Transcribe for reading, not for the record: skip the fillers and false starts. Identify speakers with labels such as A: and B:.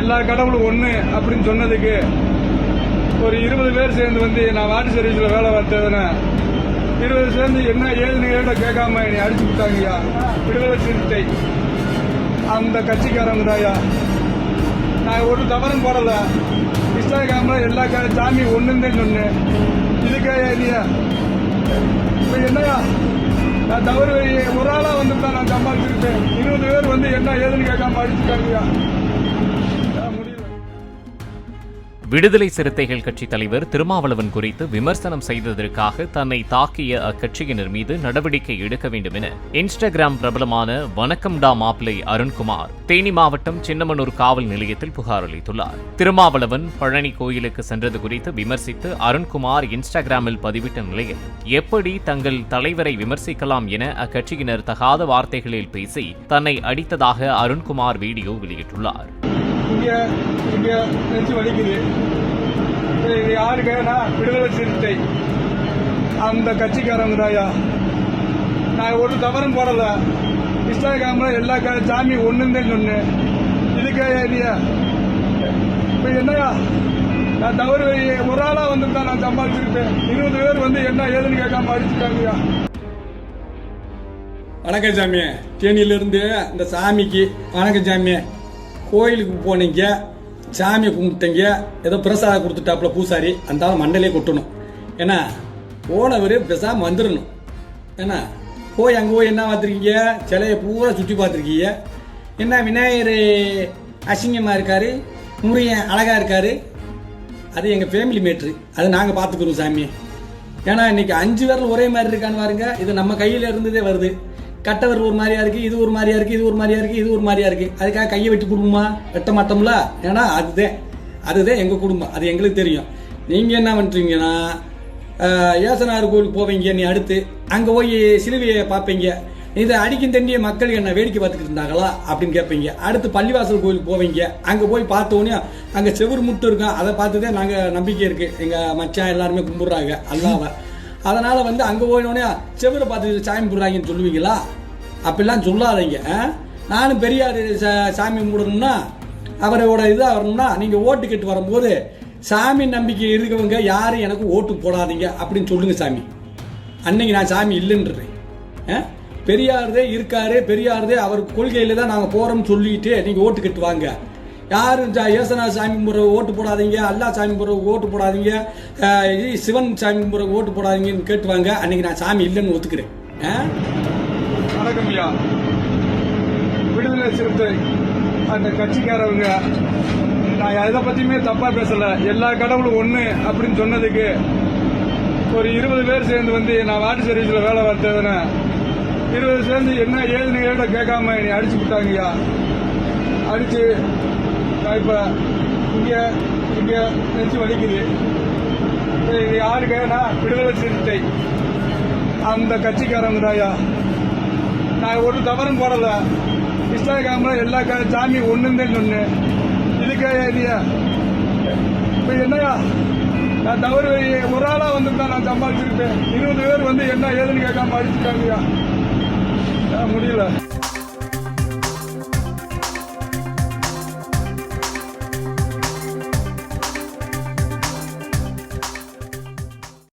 A: எல்லா கடவுளும் ஒண்ணு அப்படின்னு சொன்னதுக்கு ஒரு 20 பேர் சேர்ந்து வந்து நான் வாட்டர் சர்வீஸ்ல வேலை பார்த்ததுன்னு 20 சேர்ந்து என்ன ஏதுன்னு கேட்காம என்னை அடிச்சு விட்டாங்கய்யா. விடுதலை சிறுத்தை அந்த கட்சிக்காரங்க தாயா. நான் ஒரு தவறும் போடல. இன்ஸ்டாகிராம்ல எல்லா சாமி ஒண்ணுன்னு சொன்னு இதுக்கே இல்லையா இப்ப என்னையா நான் தவறு ஒரு ஆளா வந்துட்டா நான் சம்பாதிச்சிருக்கேன். 20 பேர் வந்து என்ன ஏதுன்னு கேட்காம அடிச்சுட்டாங்கய்யா.
B: விடுதலை சிறுத்தைகள் கட்சி தலைவர் திருமாவளவன் குறித்து விமர்சனம் செய்ததற்காக தன்னை தாக்கிய அக்கட்சியினர் மீது நடவடிக்கை எடுக்க வேண்டும் என இன்ஸ்டாகிராம் பிரபலமான வணக்கம்டா மாப்பிளை அருண்குமார் தேனி மாவட்டம் சின்னமனூர் காவல் நிலையத்தில் புகார் அளித்துள்ளார். திருமாவளவன் பழனி கோயிலுக்கு சென்றது குறித்து விமர்சித்து அருண்குமார் இன்ஸ்டாகிராமில் பதிவிட்ட நிலையில் எப்படி தங்கள் தலைவரை விமர்சிக்கலாம் என அக்கட்சியினர் தகாத வார்த்தைகளில் பேசி தன்னை அடித்ததாக அருண்குமார் வீடியோ வெளியிட்டுள்ளார்.
A: நெஞ்சு வலிக்குது. யாருக்குன்னா விடுதலை சிறுத்தை அந்த கட்சிக்காரங்க தாயா. நான் ஒரு தவறும் போடல. இன்ஸ்டாகிராம்ல எல்லா சாமி ஒண்ணுன்னு சொன்னு இதுக்கே இல்லையா இப்ப என்னையா நான் தவறு ஒரு ஆளா வந்துட்டா நான் சம்பாதிச்சிருப்பேன். 20 பேர் வந்து என்ன ஏதுன்னு கேட்காம அடிச்சுட்டாங்கய்யா.
C: வணக்கம் சாமி. தேனியிலிருந்து இந்த சாமிக்கு வணக்கம் சாமி. கோயிலுக்கு போனீங்க, சாமியை கும்பிட்டீங்க, ஏதோ பிரசாதம் கொடுத்துட்டாப்புல பூசாரி, அந்த மண்டலே கொட்டணும். ஏன்னா போனவர் பேசாம வந்துடணும். ஏன்னா போய் அங்கே போய் என்ன பார்த்துருக்கீங்க, சிலையை பூரா சுற்றி பார்த்துருக்கீங்க. என்ன விநாயகர் அசிங்கமாக இருக்காரு, முருகன் அழகாக இருக்காரு. அது எங்கள் ஃபேமிலி மேட்ரு, அது நாங்கள் பார்த்துக்கிறோம் சாமி. ஏன்னா இன்னைக்கு 5 பேரில் ஒரே மாதிரி இருக்கான்னு பாருங்க. இது நம்ம கையில் இருந்ததே வருது. கட்டவர் ஒரு மாதிரியா இருக்கு, இது ஒரு மாதிரியா இருக்கு, இது ஒரு மாதிரியா இருக்கு, இது ஒரு மாதிரியா இருக்கு. அதுக்காக கையை வெட்டி குடும்பமா வெட்ட மாட்டோம்ல. ஏன்னா அதுதான் எங்க குடும்பம், அது எங்களுக்கு தெரியும். நீங்க என்ன பண்றீங்கன்னா ஏசனார் கோயிலுக்கு போவீங்க, நீ அடுத்து அங்க போய் சிலுவையை பார்ப்பீங்க. இதை அடிக்கும் தண்டிய மக்கள் என்ன வேடிக்கை பார்த்துக்கிட்டு இருந்தாங்களா அப்படின்னு கேட்பீங்க. அடுத்து பள்ளிவாசல் கோயிலுக்கு போவீங்க, அங்க போய் பார்த்தோன்னே அங்க செவுரு முட்டு இருக்கும், அதை பார்த்துதான் நாங்க நம்பிக்கை இருக்கு. எங்க மச்சான் எல்லாருமே கும்பிடுறாங்க அல்லாவை. அதனால வந்து அங்க போயினோடனே செவரை பார்த்து சாமி கும்பிடுறாங்கன்னு சொல்லுவீங்களா? அப்படிலாம் சொல்லாதீங்க. நானும் பெரியார் சாமி கும்பிடணும்னா அவரோட இது வரணும்னா நீங்க ஓட்டு கேட்டு வரும்போது சாமி நம்பிக்கை இருக்கவங்க யாரும் எனக்கு ஓட்டு போடாதீங்க அப்படின்னு சொல்லுங்க சாமி. அன்னைக்கு நான் சாமி இல்லைன்றேன். பெரியார்தே இருக்காரு, பெரியார்தே அவர் கொள்கையில தான் நாங்க போறோம்னு சொல்லிட்டு நீங்க ஓட்டு கேட்டு வாங்க. யாரும் ஏசனா சாமி முறை ஓட்டு போடாதீங்க, அல்லா சாமி முறை ஓட்டு போடாதீங்க, சிவன் சாமி முறை ஓட்டு போடாதீங்கன்னு கேட்டுவாங்க. அன்னைக்கு நான் சாமி இல்லைன்னு ஒத்துக்கிறேன்.
A: வணக்கம் ஐயா. விடுதலை சிறுத்தை அந்த கட்சிக்காரவங்க நான் எதை பத்தியுமே தப்பா பேசல. எல்லா கடவுளும் ஒண்ணு அப்படின்னு சொன்னதுக்கு ஒரு 20 பேர் சேர்ந்து வந்து நான் வாட்டர் சர்வீஸ்ல வேலை பார்த்ததுன்னு 20 சேர்ந்து என்ன ஏதுன்னு கேட்காம என்னை அடிச்சு விட்டாங்கய்யா. அடிச்சு இப்ப இங்க நெஞ்சு வலிக்குது. யாருக்குன்னா விடுதலை சிறுத்தை அந்த கட்சிக்காரங்க தாயா. நான் ஒரு தவறும் போடல. இன்ஸ்டாகிராம்ல எல்லா சாமி ஒண்ணுன்னு சொன்னு இதுக்கே இல்லையா இப்ப என்னையா நான் தவறு ஒரு ஆளா வந்துட்டா நான் சம்பாதிச்சிருப்பேன். 20 பேர் வந்து என்ன ஏதுன்னு கேட்காம அடிச்சுட்டாங்கய்யா. முடியல.